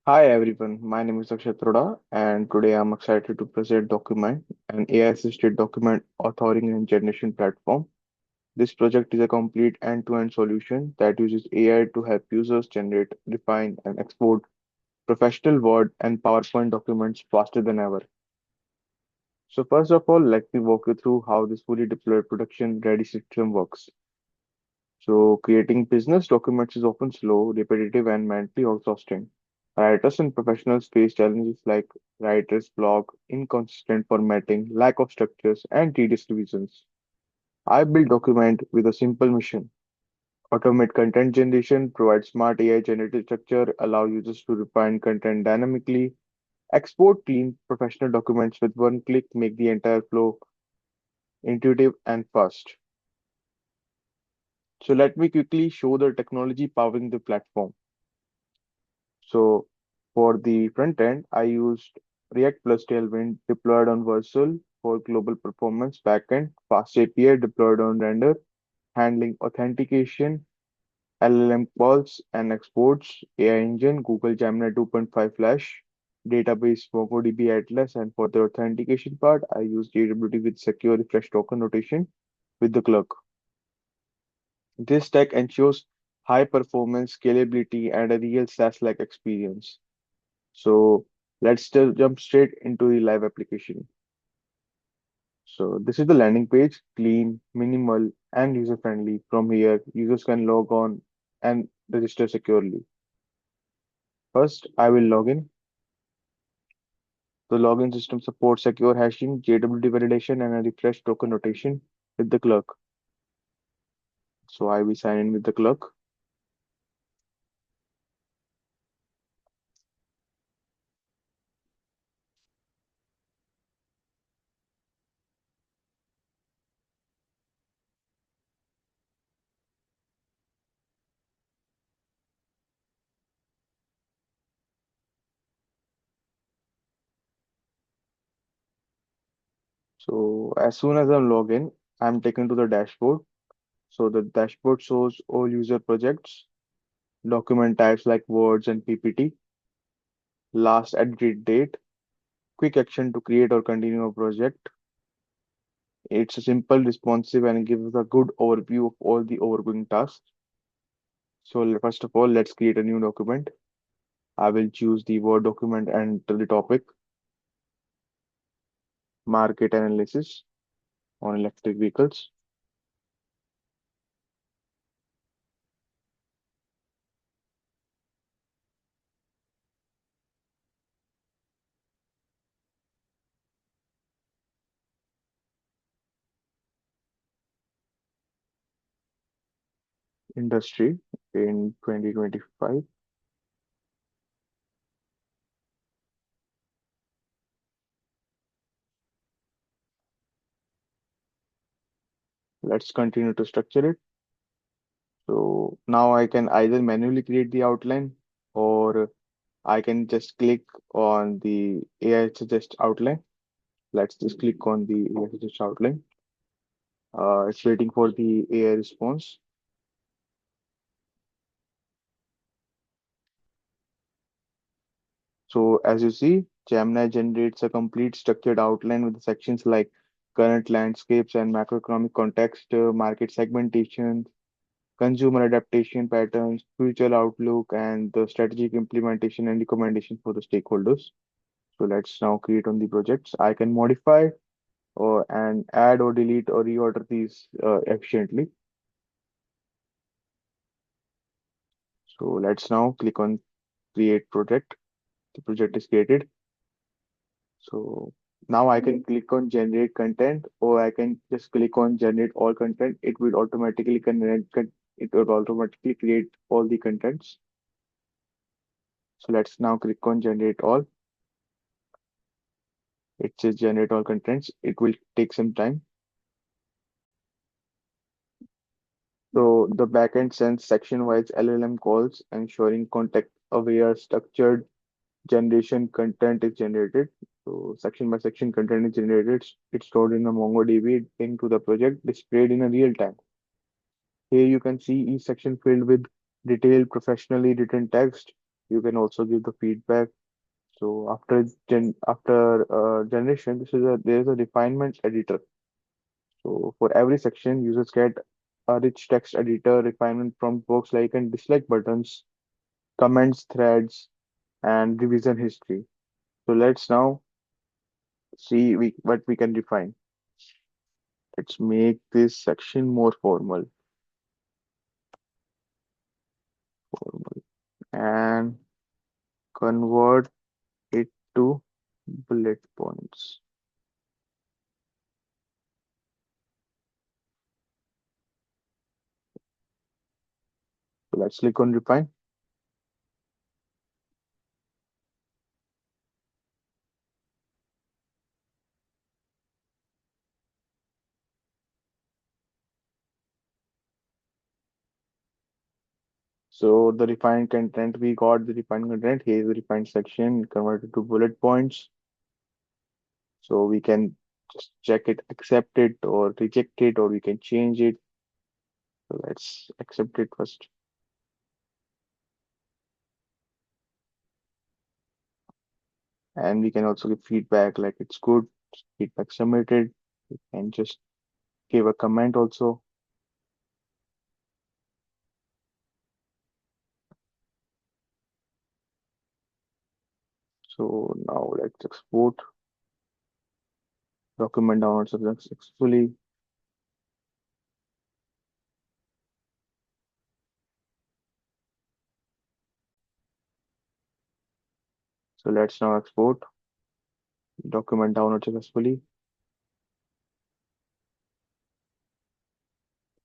Hi everyone, my name is Akshat Thoda, and today I'm excited to present DocuMind, an AI-assisted document authoring and generation platform. This project is a complete end-to-end solution that uses AI to help users generate, refine, and export professional Word and PowerPoint documents faster than ever. So first of all, let me walk you through how this fully deployed production-ready system works. So creating business documents is often slow, repetitive, and mentally exhausting. Writers and professionals face challenges like writer's block, inconsistent formatting, lack of structures, and tedious revisions. I built Document with a simple mission. Automate content generation, provide smart AI generated structure, allow users to refine content dynamically, export clean professional documents with one click, make the entire flow intuitive and fast. So let me quickly show the technology powering the platform. So for the front end, I used React plus Tailwind deployed on Vercel for global performance backend, FastAPI deployed on Render, handling authentication, LLM calls and exports, AI engine, Google Gemini 2.5 Flash, database MongoDB Atlas, and for the authentication part, I used JWT with secure refresh token notation with the clerk. This tech ensures high performance, scalability, and a real SaaS-like experience. So let's just jump straight into the live application. So this is the landing page, clean, minimal, and user-friendly. From here, users can log on and register securely. First, I will log in. The login system supports secure hashing, JWT validation, and a refresh token notation with the clerk. So I will sign in with the clerk. So as soon as I'm logged in, I'm taken to the dashboard. So the dashboard shows all user projects, document types like words and PPT, last edit date, quick action to create or continue a project. It's a simple, responsive, and gives a good overview of all the overgoing tasks. So first of all, let's create a new document. I will choose the Word document and enter the topic, market analysis on electric vehicles. Industry in 2025. Let's continue to structure it. So now I can either manually create the outline or I can just click on the AI suggest outline. Let's just click on the AI suggest outline. It's waiting for the AI response. So as you see, Gemini generates a complete structured outline with sections like current landscapes and macroeconomic context, market segmentation, consumer adaptation patterns, future outlook, and the strategic implementation and recommendation for the stakeholders. So let's now create on the projects. I can modify or and add or delete or reorder these efficiently. So let's now click on create project. The project is created. So now I can click on generate content or I can just click on generate all content. It will automatically create all the contents. So let's now click on generate all. It says generate all contents. It will take some time. So the backend sends section-wise LLM calls, ensuring context-aware structured generation content is generated. So section by section content is generated. It's stored in a MongoDB linked to the project, displayed in a real time. Here you can see each section filled with detailed, professionally written text. You can also give the feedback. So after generation, there is a refinement editor. So for every section, users get a rich text editor refinement prompt works like and dislike buttons, comments, threads, and revision history. So let's now see what we can refine. Let's make this section more formal, and convert it to bullet points. So let's click on refine. So the refined content, we got the refined content. Here is the refined section converted to bullet points. So we can just check it, accept it or reject it, or we can change it. So let's accept it first. And we can also give feedback like it's good, feedback submitted. We can just give a comment also. So now let's export. Document download successfully. So let's now export. Document download successfully.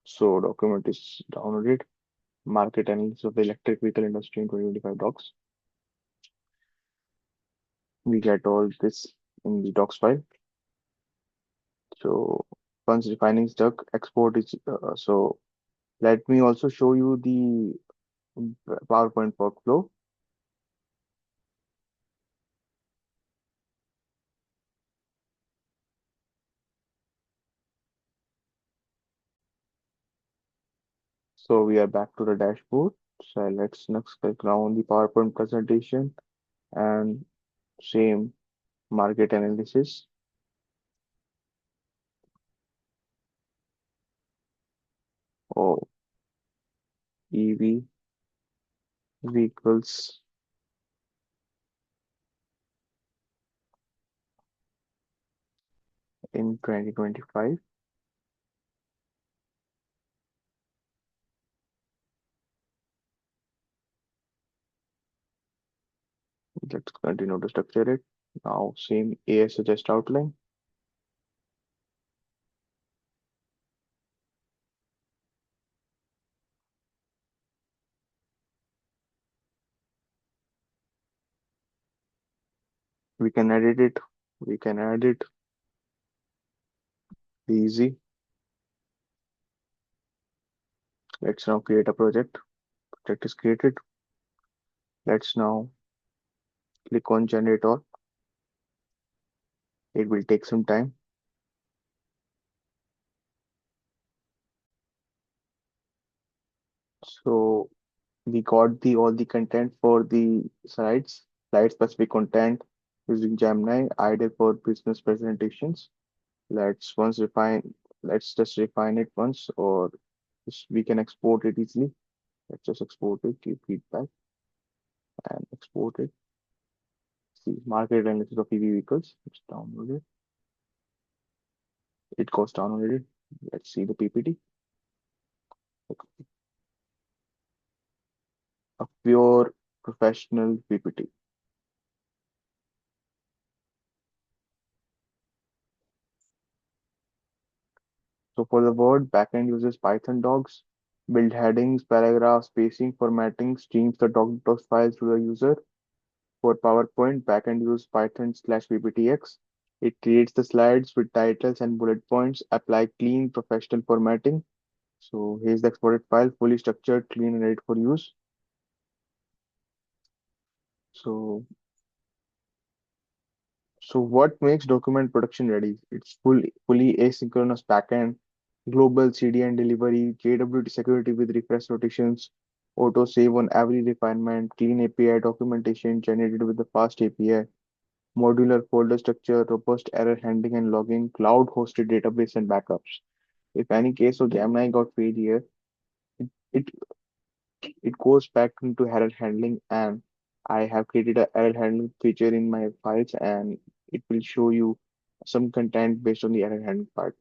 So document is downloaded. Market analysis of the electric vehicle industry in 2025 docs. We get all this in the docs file. So once refining is done, export is so let me also show you the PowerPoint workflow. So we are back to the dashboard. So let's next click now on the PowerPoint presentation and same market analysis. Oh, EV vehicles in 2025. Let's continue to structure it. Now same AS suggest outline. We can edit it. We can add it easy. Let's now create a project. Project is created. Let's now click on generate all. It will take some time. So we got the all the content for the slide specific content using Gemini, ideal for business presentations. Let's once refine, let's just refine it once, or we can export it easily. Let's just export it, give feedback and export it. See, market analysis of EV vehicles. It's downloaded. It goes downloaded. Let's see the PPT. A pure professional PPT. So for the word, backend uses Python docs, build headings, paragraphs, spacing, formatting, streams the docs files to the user. For PowerPoint, backend uses Python/PPTX. It creates the slides with titles and bullet points, apply clean professional formatting. So here's the exported file, fully structured, clean and ready for use. So, so what makes document production ready? It's fully asynchronous backend, global CDN delivery, JWT security with refresh rotations, auto save on every refinement, clean API documentation generated with the fast API, modular folder structure, robust error handling and logging, cloud hosted database and backups. If any case of Gemini got failure, it it goes back into error handling, and I have created a error handling feature in my files, and it will show you some content based on the error handling part.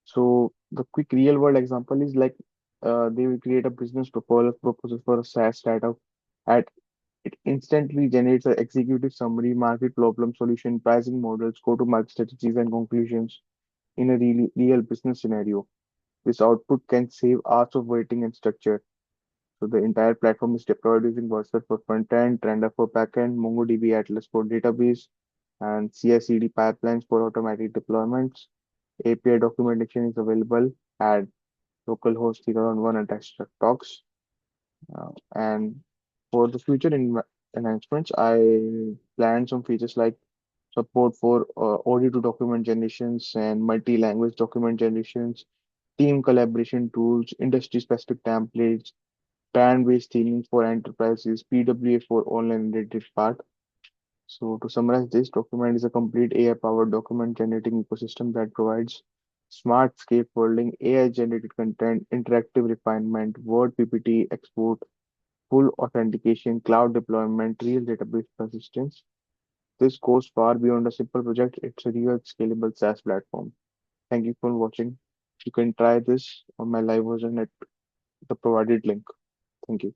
So the quick real world example is like they will create a business proposal for a SaaS startup. At it instantly generates an executive summary, market problem solution, pricing models, go-to-market strategies, and conclusions in a really real business scenario. This output can save hours of waiting and structure. So the entire platform is deployed using Cursor for front-end, Render for back-end, MongoDB Atlas for database, and CI/CD pipelines for automatic deployments. API documentation is available at localhost 0 and desktop talks. And for the future enhancements, I plan some features like support for audio to document generations and multi-language document generations, team collaboration tools, industry-specific templates, brand-based theming for enterprises, PWA for online related part. So to summarize this, DocuMind is a complete AI-powered document generating ecosystem that provides smart scaffolding, AI-generated content, interactive refinement, Word PPT export, full authentication, cloud deployment, real database persistence. This goes far beyond a simple project. It's a real scalable SaaS platform. Thank you for watching. You can try this on my live version at the provided link. Thank you.